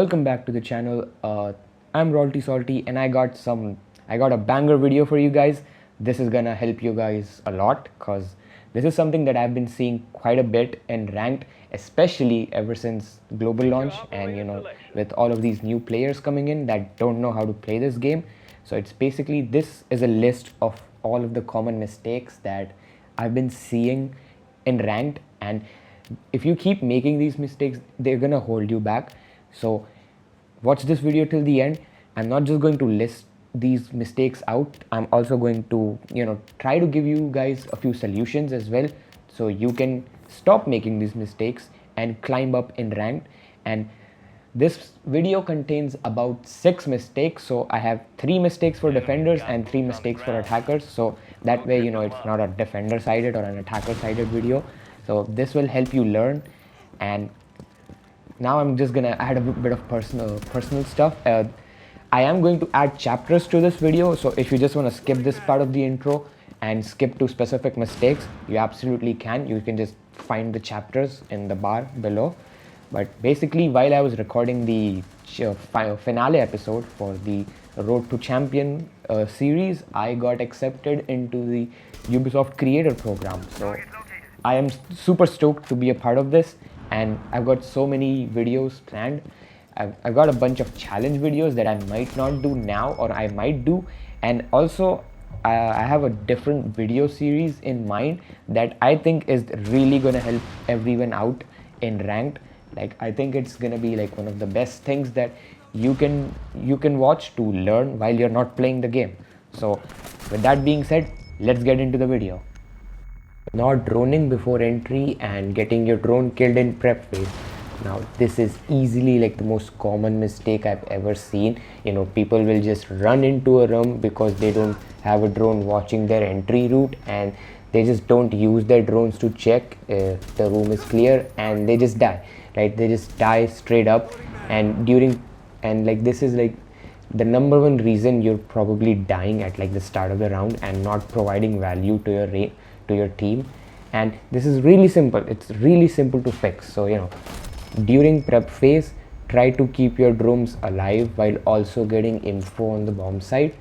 Welcome back to the channel. I'm Royalty Salty, and I got a banger video for you guys. This is gonna help you guys a lot because this is something that I've been seeing quite a bit in ranked, especially ever since global launch, and with all of these new players coming in that don't know how to play this game. So it's basically, this is a list of all of the common mistakes that I've been seeing in ranked, and if you keep making these mistakes, they're gonna hold you back. So watch this video till the end. I'm not just going to list these mistakes out, I'm also going to try to give you guys a few solutions as well, so you can stop making these mistakes and climb up in rank. And this video contains about 6 mistakes, so I have 3 mistakes for defenders and 3 mistakes for attackers, so that way it's not a defender sided or an attacker sided video. So this will help you learn. And now I'm just gonna add a bit of personal stuff. I am going to add chapters to this video, so if you just want to skip this part of the intro and skip to specific mistakes, you absolutely can. You can just find the chapters in the bar below. But basically, while I was recording the finale episode for the Road to Champion series, I got accepted into the Ubisoft Creator Program. So I am super stoked to be a part of this, and I've got so many videos planned. I've got a bunch of challenge videos that I might not do now, or I might do, and also I have a different video series in mind that I think is really gonna help everyone out in ranked. Like, I think it's gonna be like one of the best things that you can watch to learn while you're not playing the game. So with that being said, let's get into the video. Not droning before entry and getting your drone killed in prep phase. Now this is easily like the most common mistake I've ever seen. People will just run into a room because they don't have a drone watching their entry route, and they just don't use their drones to check if the room is clear, and they just die, right? They just die straight up. And like, this is like the number one reason you're probably dying at like the start of the round and not providing value to your team. And this is really simple. It's really simple to fix. So during prep phase, try to keep your drones alive while also getting info on the bomb site.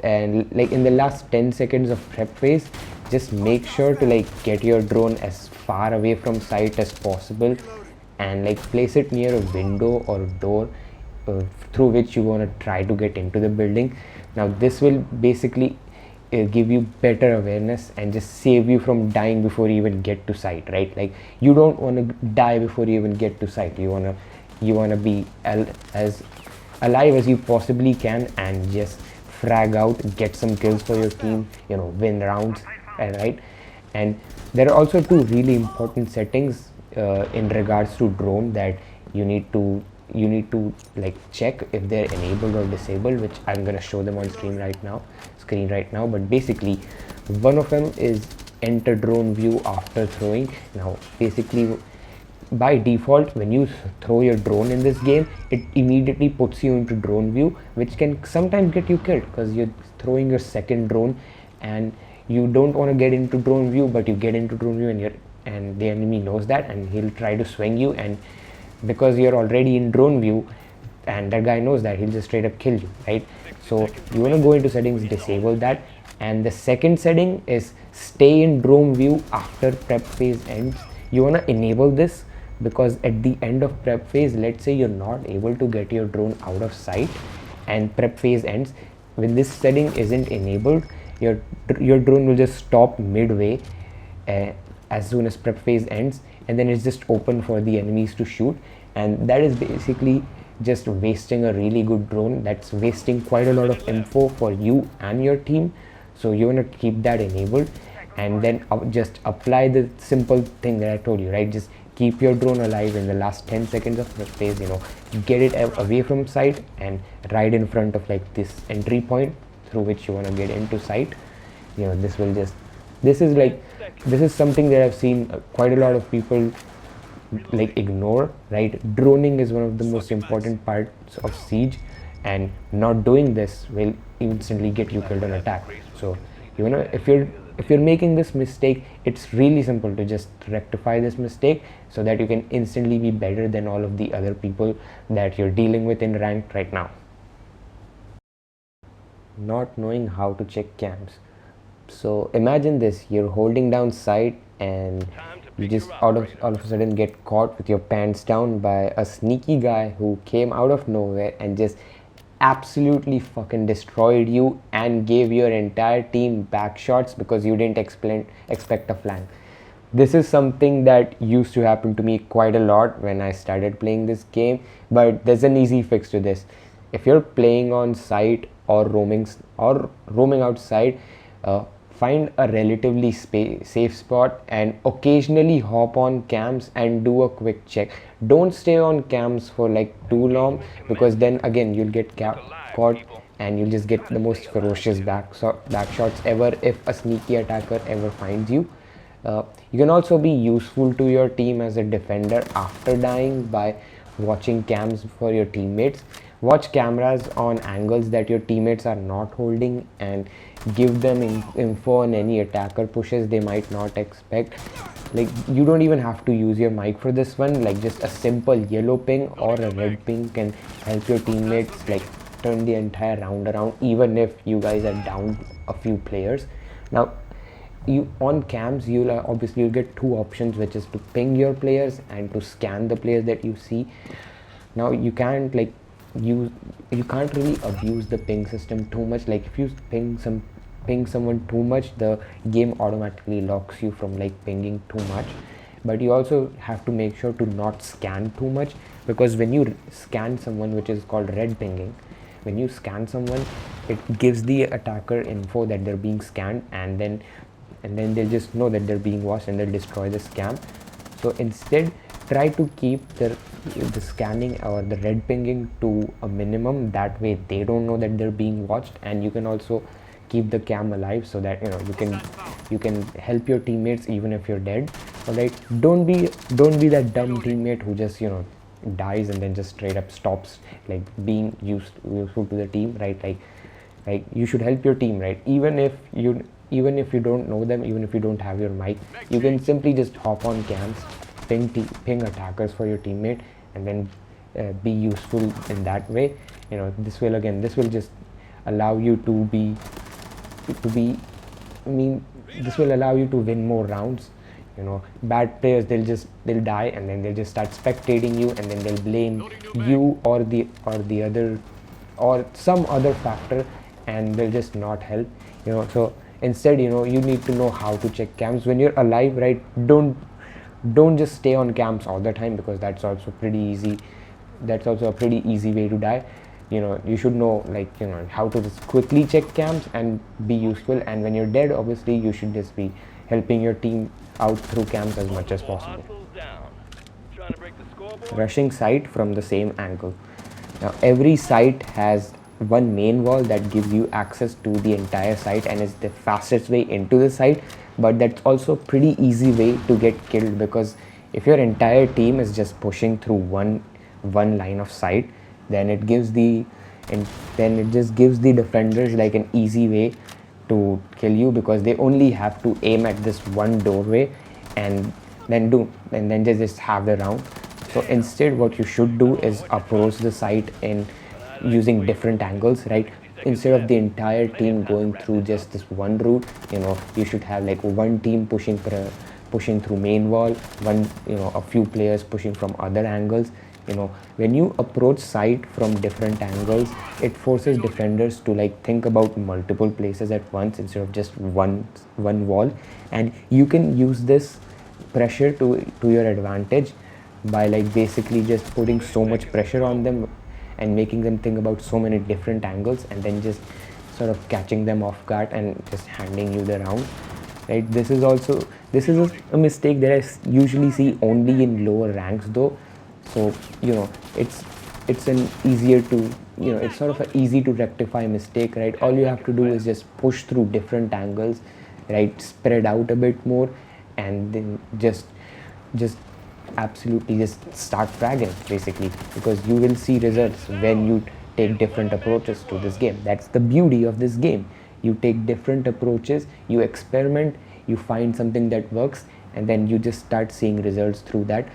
And like in the last 10 seconds of prep phase, just make sure to like get your drone as far away from site as possible, and like place it near a window or a door through which you want to try to get into the building. Now this will basically give you better awareness and just save you from dying before you even get to site, right? Like, you don't want to die before you even get to site. You want to be as alive as you possibly can and just frag out, get some kills for your team, win rounds, right? And there are also 2 really important settings in regards to drone that you need to like check if they're enabled or disabled, which I'm gonna show them on screen right now. But basically, one of them is enter drone view after throwing. Now basically, by default, when you throw your drone in this game, it immediately puts you into drone view, which can sometimes get you killed because you're throwing your second drone and you don't want to get into drone view, but you get into drone view, and the enemy knows that, and he'll try to swing you, and because you're already in drone view and that guy knows that, he'll just straight up kill you, right? So you want to go into settings, disable that. And the second setting is stay in drone view after prep phase ends. You want to enable this because at the end of prep phase, let's say you're not able to get your drone out of sight and prep phase ends, when this setting isn't enabled, your drone will just stop midway as soon as prep phase ends, and then it's just open for the enemies to shoot. And that is basically just wasting a really good drone. That's wasting quite a lot of info for you and your team. So you want to keep that enabled, and then just apply the simple thing that I told you, right? Just keep your drone alive in the last 10 seconds of prep phase, get it away from sight and right in front of like this entry point through which you want to get into sight. This is something that I've seen quite a lot of people like ignore, right? Droning is one of the most important parts of siege, and not doing this will instantly get you killed on attack. So if you're if you're making this mistake, it's really simple to just rectify this mistake so that you can instantly be better than all of the other people that you're dealing with in ranked right now. Not knowing how to check cams. So imagine this, you're holding down sight and you just all of a sudden get caught with your pants down by a sneaky guy who came out of nowhere and just absolutely fucking destroyed you and gave your entire team back shots because you didn't expect a flank. This is something that used to happen to me quite a lot when I started playing this game, but there's an easy fix to this. If you're playing on site or roaming outside, find a relatively safe spot and occasionally hop on cams and do a quick check. Don't stay on cams for like too long, because then again you'll get caught and you'll just get the most ferocious back shots ever if a sneaky attacker ever finds you. You can also be useful to your team as a defender after dying by watching cams for your teammates. Watch cameras on angles that your teammates are not holding and give them info on any attacker pushes they might not expect. Like, you don't even have to use your mic for this one. Like, just a simple yellow ping or a red ping can help your teammates like turn the entire round around, even if you guys are down a few players. Now, you on cams, you'll get two options, which is to ping your players and to scan the players that you see. Now, you can't really abuse the ping system too much. Like, if you ping someone too much, the game automatically locks you from like pinging too much. But you also have to make sure to not scan too much, because when you scan someone, which is called red pinging, when you scan someone, it gives the attacker info that they're being scanned, and then they'll just know that they're being watched and they'll destroy the scam. So instead, try to keep the scanning or the red pinging to a minimum. That way they don't know that they're being watched, and you can also keep the cam alive so that you can help your teammates even if you're dead. Alright, don't be that dumb teammate who just dies and then just straight up stops like being useful to the team, right? Like you should help your team, right? Even if you don't know them, even if you don't have your mic, you can simply just hop on cams, ping attackers for your teammate, and then be useful in that way. This will just allow you this will allow you to win more rounds. Bad players, they'll die and then they'll just start spectating you, and then they'll blame you or the other or some other factor, and they'll just not help. So instead, you need to know how to check cams when you're alive, right? Don't just stay on cams all the time, because that's also a pretty easy way to die. You should know how to just quickly check cams and be useful, and when you're dead, obviously you should just be helping your team out through cams as much as possible. Rushing site from the same angle. Now, every site has one main wall that gives you access to the entire site and is the fastest way into the site, but that's also a pretty easy way to get killed, because if your entire team is just pushing through one line of sight, then it just gives the defenders like an easy way to kill you, because they only have to aim at this one doorway and then they just have the round. So instead, what you should do is approach the site in using different angles, right? Instead of the entire team going through just this one route, you should have like one team pushing through main wall, a few players pushing from other angles. When you approach site from different angles, it forces defenders to like think about multiple places at once instead of just one wall, and you can use this pressure to your advantage by like basically just putting so much pressure on them and making them think about so many different angles, and then just sort of catching them off guard and just handing you the round, right? This is a mistake that I usually see only in lower ranks though. So it's an easier to it's sort of an easy to rectify mistake, right? All you have to do is just push through different angles, right? Spread out a bit more, and then just absolutely just start fragging basically, because you will see results when you take different approaches to this game. That's the beauty of this game. You take different approaches, you experiment, you find something that works, and then you just start seeing results through that.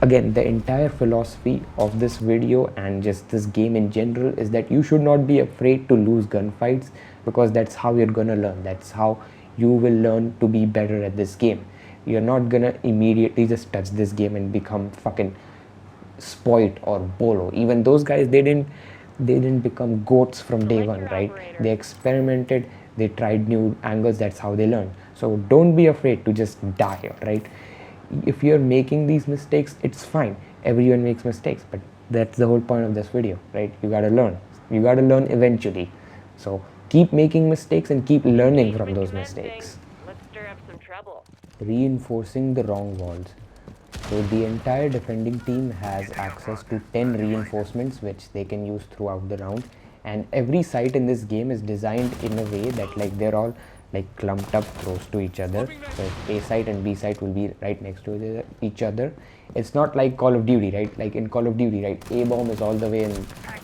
Again, the entire philosophy of this video and just this game in general is that you should not be afraid to lose gunfights, because that's how you're gonna learn. That's how you will learn to be better at this game. You're not gonna immediately just touch this game and become fucking Spoit or Bolo. Even those guys, they didn't become goats from day one, right? They experimented, they tried new angles. That's how they learned. So don't be afraid to just die, right? If you're making these mistakes, it's fine. Everyone makes mistakes, but that's the whole point of this video, right? You gotta learn. You gotta learn eventually. So keep making mistakes and keep learning from those mistakes. Let's stir up some trouble. Reinforcing the wrong walls. So the entire defending team has access to 10 reinforcements which they can use throughout the round, and every site in this game is designed in a way that like they're all like clumped up close to each other. So A site and B site will be right next to each other. It's not like Call of Duty, right? Like in Call of Duty, right, A bomb is all the way in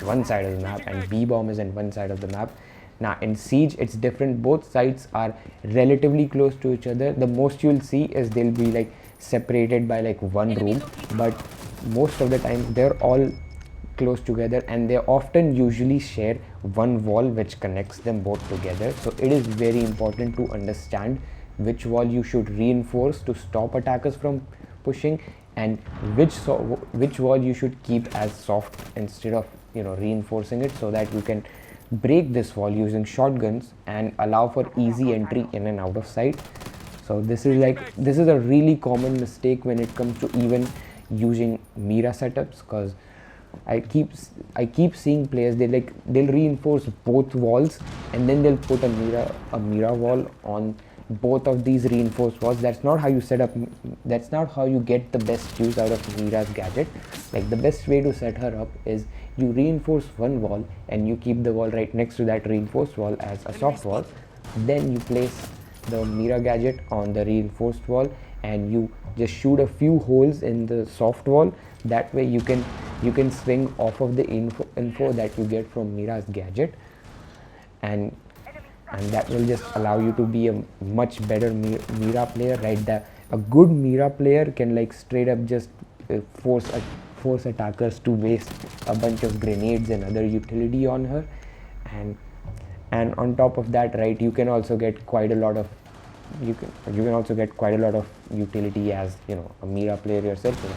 one side of the map and B bomb is in one side of the map. Now in Siege it's different. Both sides are relatively close to each other. The most you'll see is they'll be like separated by like one room, but most of the time they're all close together, and they often usually share one wall which connects them both together. So it is very important to understand which wall you should reinforce to stop attackers from pushing, and which wall you should keep as soft instead of reinforcing it, so that you can break this wall using shotguns and allow for easy entry in and out of sight. So this is a really common mistake when it comes to even using Mira setups, because I keep seeing players, they'll reinforce both walls and then they'll put a Mira wall on both of these reinforced walls. That's not how you set up. That's not how you get the best use out of Mira's gadget. Like the best way to set her up is you reinforce one wall and you keep the wall right next to that reinforced wall as a soft wall. Then you place the Mira gadget on the reinforced wall and you just shoot a few holes in the soft wall. That way you can swing off of the info that you get from Mira's gadget, and that will just allow you to be a much better Mira player, right? A good Mira player can like straight up just force attackers to waste a bunch of grenades and other utility on her, and on top of that, right, you can also get quite a lot of utility as a Mira player yourself. So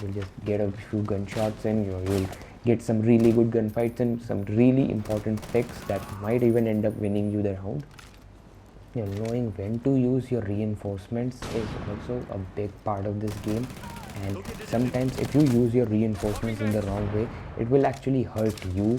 you'll just get a few gunshots in, you'll get some really good gunfights and some really important picks that might even end up winning you the round. Knowing when to use your reinforcements is also a big part of this game, and sometimes if you use your reinforcements in the wrong way, it will actually hurt you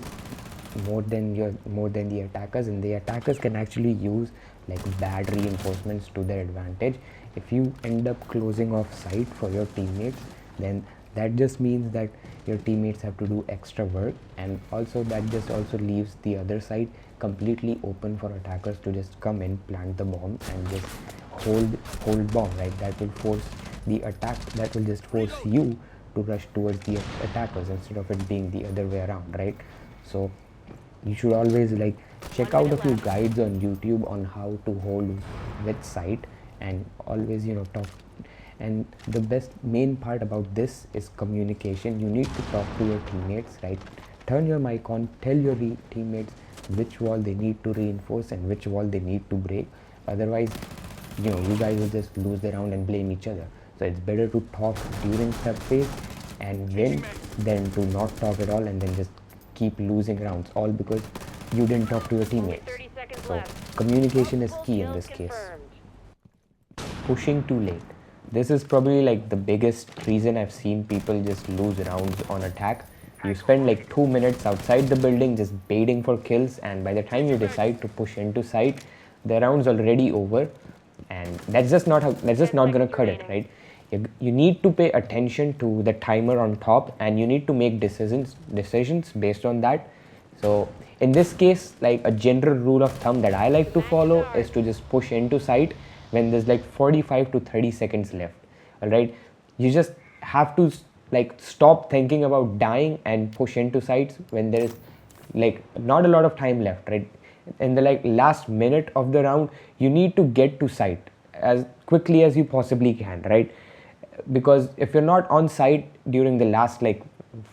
more than the attackers, and the attackers can actually use like bad reinforcements to their advantage. If you end up closing off sight for your teammates, then that just means that your teammates have to do extra work, and also that just also leaves the other side completely open for attackers to just come in, plant the bomb and just hold bomb, right? That will just force you to rush towards the attackers instead of it being the other way around, right? So you should always like check out a few guides on YouTube on how to hold with sight, and always talk. And the main part about this is communication. You need to talk to your teammates, right? Turn your mic on, tell your teammates which wall they need to reinforce and which wall they need to break. Otherwise, you guys will just lose the round and blame each other. So it's better to talk during step phase and win than to not talk at all and then just keep losing rounds, all because you didn't talk to your teammates. So communication is key in this case. Pushing too late. This is probably like the biggest reason I've seen people just lose rounds on attack. You spend like 2 minutes outside the building just baiting for kills, and by the time you decide to push into sight, the round's already over, and that's just not gonna cut it, right? You need to pay attention to the timer on top, and you need to make decisions based on that. So in this case, like a general rule of thumb that I like to follow is to just push into sight when there's like 45 to 30 seconds left. All right, you just have to like stop thinking about dying and push into sights when there is like not a lot of time left, right? in the like last minute of the round, you need to get to site as quickly as you possibly can, right? Because if you're not on site during the last like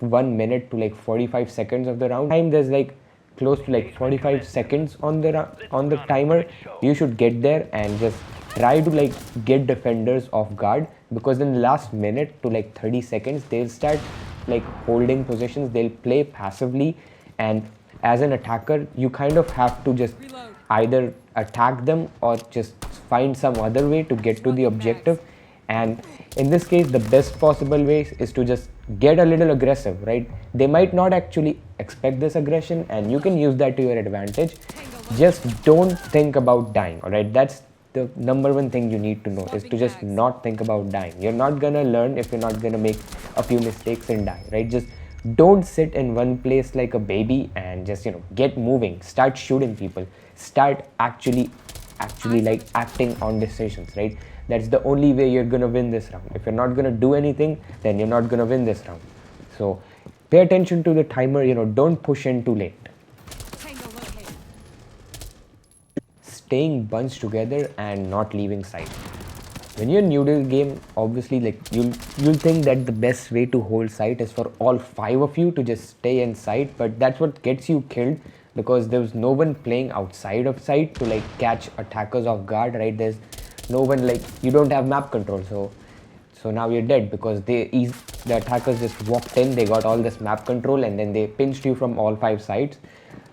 1 minute to like 45 seconds of the round time, there's like close to like 45 seconds on the timer. You should get there and just try to like get defenders off guard, because in the last minute to like 30 seconds they'll start like holding positions, they'll play passively, and as an attacker you kind of have to just either attack them or just find some other way to get to the objective. And in this case, the best possible way is to just get a little aggressive, right? They might not actually expect this aggression, and you can use that to your advantage. Just don't think about dying, all right? That's the number one thing you need to know, is to just not think about dying. You're not gonna learn if you're not gonna make a few mistakes and die, right? Just don't sit in one place like a baby, and just, you know, get moving, start shooting people, start actually like acting on decisions, right? That's the only way you're gonna win this round. If you're not gonna do anything, then you're not gonna win this round. So pay attention to the timer, you know, don't push in too late. Staying bunched together and not leaving site. When you're new to the game, obviously like you'll think that the best way to hold site is for all 5 of you to just stay in site, but that's what gets you killed, because there's no one playing outside of site to like catch attackers off guard, right? There's no one, like, you don't have map control, so now you're dead, because the attackers just walked in, they got all this map control, and then they pinched you from all 5 sides.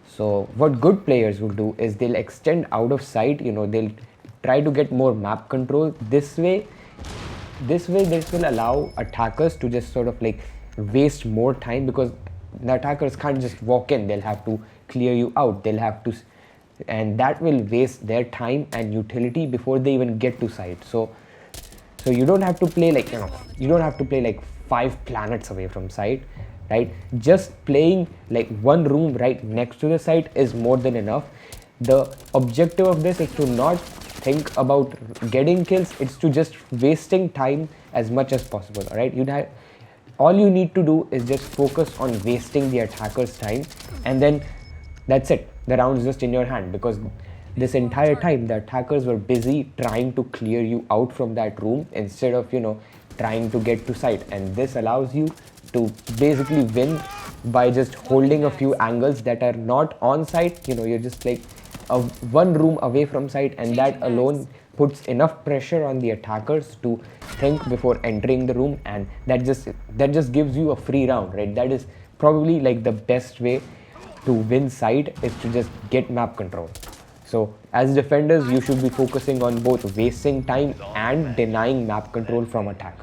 So what good players will do is they'll extend out of sight, you know, they'll try to get more map control. This way this will allow attackers to just sort of like waste more time, because the attackers can't just walk in, they'll have to clear you out, they'll have to, and that will waste their time and utility before they even get to site. So you don't have to play like, you know, you don't have to play like 5 planets away from site, right? Just playing like one room right next to the site is more than enough. The objective of this is to not think about getting kills, it's to just wasting time as much as possible, all right? All you need to do is just focus on wasting the attacker's time, and then that's it. The round is just in your hand, because this entire time the attackers were busy trying to clear you out from that room instead of, you know, trying to get to site. And this allows you to basically win by just holding a few angles that are not on site. You know, you're just like one room away from site, and that alone puts enough pressure on the attackers to think before entering the room, and that just gives you a free round, right? That is probably like the best way to win site, is to just get map control. So as defenders, you should be focusing on both wasting time and denying map control from attack.